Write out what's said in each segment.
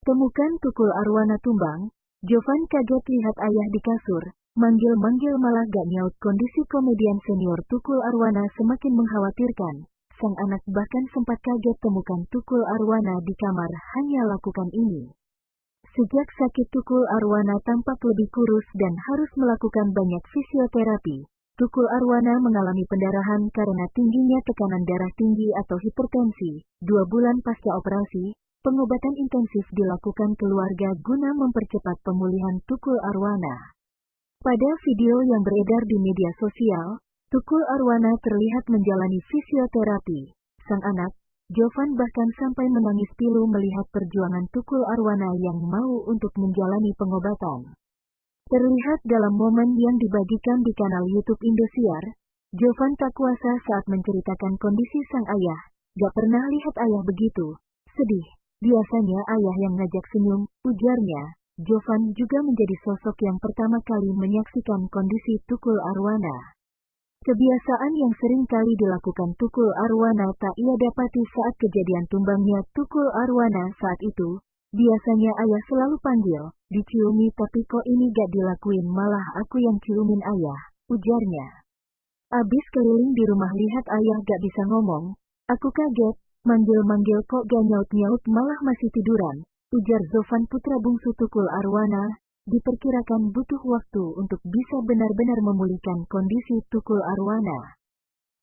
Temukan Tukul Arwana tumbang, Jovan kaget lihat ayah di kasur, manggil-manggil malah gak nyaut. Kondisi komedian senior Tukul Arwana semakin mengkhawatirkan. Sang anak bahkan sempat kaget temukan Tukul Arwana di kamar hanya lakukan ini. Sejak sakit Tukul Arwana tampak lebih kurus dan harus melakukan banyak fisioterapi. Tukul Arwana mengalami pendarahan karena tingginya tekanan darah tinggi atau hipertensi. 2 bulan pasca operasi, pengobatan intensif dilakukan keluarga guna mempercepat pemulihan Tukul Arwana. Pada video yang beredar di media sosial, Tukul Arwana terlihat menjalani fisioterapi. Sang anak, Jovan bahkan sampai menangis pilu melihat perjuangan Tukul Arwana yang mau untuk menjalani pengobatan. Terlihat dalam momen yang dibagikan di kanal YouTube Indosiar, Jovan tak kuasa saat menceritakan kondisi sang ayah. Gak pernah lihat ayah begitu sedih. Biasanya ayah yang ngajak senyum, ujarnya. Jovan juga menjadi sosok yang pertama kali menyaksikan kondisi Tukul Arwana. Kebiasaan yang sering kali dilakukan Tukul Arwana tak ia dapati saat kejadian tumbangnya Tukul Arwana saat itu. Biasanya ayah selalu panggil, diciumi, tapi kok ini gak dilakuin, malah aku yang ciumin ayah, ujarnya. Abis keliling di rumah lihat ayah gak bisa ngomong, aku kaget, manggil-manggil kok gak nyaut-nyaut malah masih tiduran, ujar Jovan putra bungsu Tukul Arwana. Diperkirakan butuh waktu untuk bisa benar-benar memulihkan kondisi Tukul Arwana.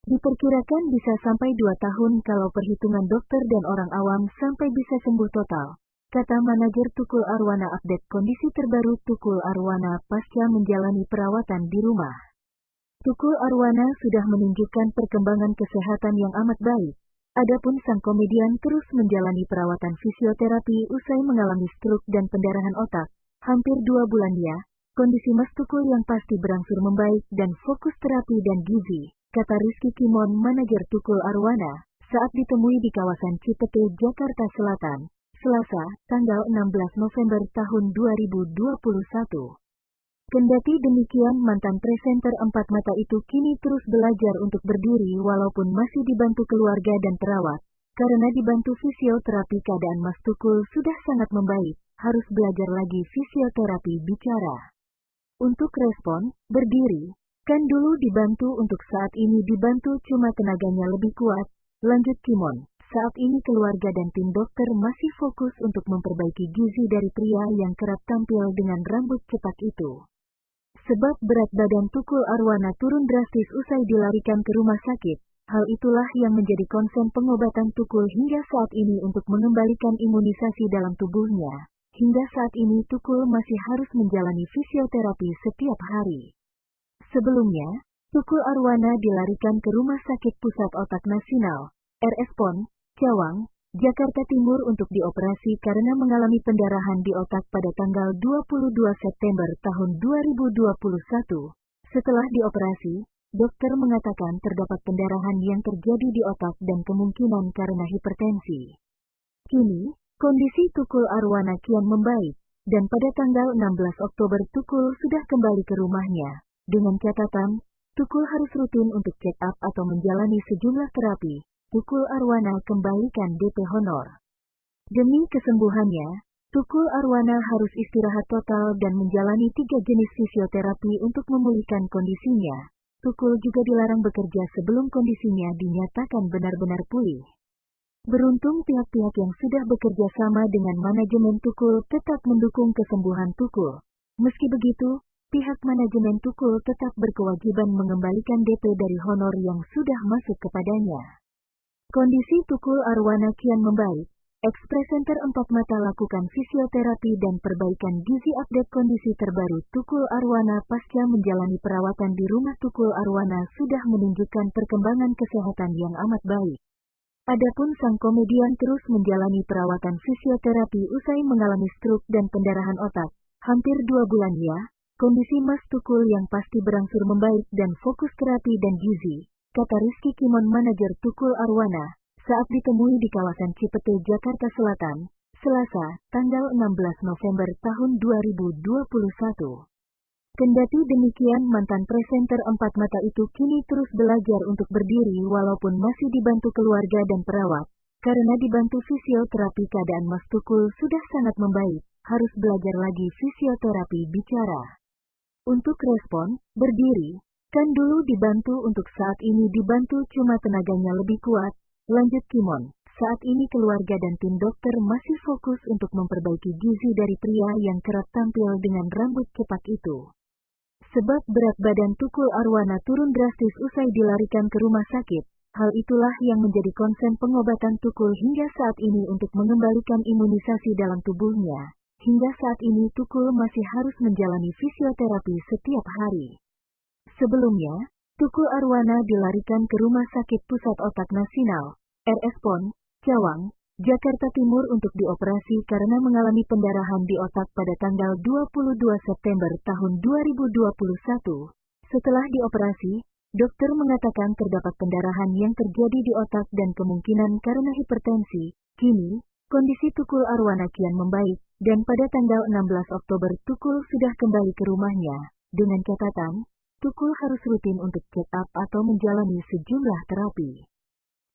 Diperkirakan bisa sampai 2 tahun kalau perhitungan dokter dan orang awam sampai bisa sembuh total, kata manajer Tukul Arwana. Update kondisi terbaru Tukul Arwana pasca menjalani perawatan di rumah. Tukul Arwana sudah menunjukkan perkembangan kesehatan yang amat baik. Adapun sang komedian terus menjalani perawatan fisioterapi usai mengalami stroke dan pendarahan otak. Hampir 2 bulan dia, kondisi Mas Tukul yang pasti berangsur membaik dan fokus terapi dan gizi, kata Rizky Kimon, manajer Tukul Arwana, saat ditemui di kawasan Cipete, Jakarta Selatan, Selasa, tanggal 16 November tahun 2021. Kendati demikian, mantan presenter Empat Mata itu kini terus belajar untuk berdiri walaupun masih dibantu keluarga dan perawat. Karena dibantu fisioterapi keadaan Mas Tukul sudah sangat membaik, harus belajar lagi fisioterapi bicara. Untuk respon, berdiri, kan dulu dibantu, untuk saat ini dibantu cuma tenaganya lebih kuat, lanjut Kimon. Saat ini keluarga dan tim dokter masih fokus untuk memperbaiki gizi dari pria yang kerap tampil dengan rambut cepat itu. Sebab berat badan Tukul Arwana turun drastis usai dilarikan ke rumah sakit. Hal itulah yang menjadi konsen pengobatan Tukul hingga saat ini untuk mengembalikan imunisasi dalam tubuhnya. Hingga saat ini Tukul masih harus menjalani fisioterapi setiap hari. Sebelumnya, Tukul Arwana dilarikan ke Rumah Sakit Pusat Otak Nasional, RS PON, Cawang, Jakarta Timur untuk dioperasi karena mengalami pendarahan di otak pada tanggal 22 September tahun 2021. Setelah dioperasi, dokter mengatakan terdapat pendarahan yang terjadi di otak dan kemungkinan karena hipertensi. Kini, kondisi Tukul Arwana kian membaik, dan pada tanggal 16 Oktober Tukul sudah kembali ke rumahnya. Dengan catatan, Tukul harus rutin untuk check up atau menjalani sejumlah terapi. Tukul Arwana kembalikan DP honor. Demi kesembuhannya, Tukul Arwana harus istirahat total dan menjalani 3 jenis fisioterapi untuk memulihkan kondisinya. Tukul juga dilarang bekerja sebelum kondisinya dinyatakan benar-benar pulih. Beruntung pihak-pihak yang sudah bekerja sama dengan manajemen Tukul tetap mendukung kesembuhan Tukul. Meski begitu, pihak manajemen Tukul tetap berkewajiban mengembalikan DP dari honor yang sudah masuk kepadanya. Kondisi Tukul Arwana kian membaik. Ex-presenter Empat Mata lakukan fisioterapi dan perbaikan gizi. Update kondisi terbaru Tukul Arwana pasca menjalani perawatan di rumah. Tukul Arwana sudah menunjukkan perkembangan kesehatan yang amat baik. Adapun sang komedian terus menjalani perawatan fisioterapi usai mengalami stroke dan pendarahan otak. Hampir 2 bulan ya, kondisi Mas Tukul yang pasti berangsur membaik dan fokus terapi dan gizi, kata Rizky Kimon, manajer Tukul Arwana, saat ditemui di kawasan Cipete, Jakarta Selatan, Selasa, tanggal 16 November tahun 2021. Kendati demikian, mantan presenter Empat Mata itu kini terus belajar untuk berdiri walaupun masih dibantu keluarga dan perawat, Karena dibantu fisioterapi keadaan Mas Tukul sudah sangat membaik, harus belajar lagi fisioterapi bicara. Untuk respon, berdiri, kan dulu dibantu untuk saat ini dibantu cuma tenaganya lebih kuat, lanjut Kimon. Saat ini keluarga dan tim dokter masih fokus untuk memperbaiki gizi dari pria yang kerap tampil dengan rambut cepak itu. Sebab berat badan Tukul Arwana turun drastis usai dilarikan ke rumah sakit, hal itulah yang menjadi konsen pengobatan Tukul hingga saat ini untuk mengembalikan imunisasi dalam tubuhnya. Hingga saat ini Tukul masih harus menjalani fisioterapi setiap hari. Sebelumnya, Tukul Arwana dilarikan ke Rumah Sakit Pusat Otak Nasional, RS PON, Cawang, Jakarta Timur untuk dioperasi karena mengalami pendarahan di otak pada tanggal 22 September tahun 2021. Setelah dioperasi, dokter mengatakan terdapat pendarahan yang terjadi di otak dan kemungkinan karena hipertensi. Kini, kondisi Tukul Arwana kian membaik, dan pada tanggal 16 Oktober Tukul sudah kembali ke rumahnya, dengan catatan, Tukul harus rutin untuk check up atau menjalani sejumlah terapi.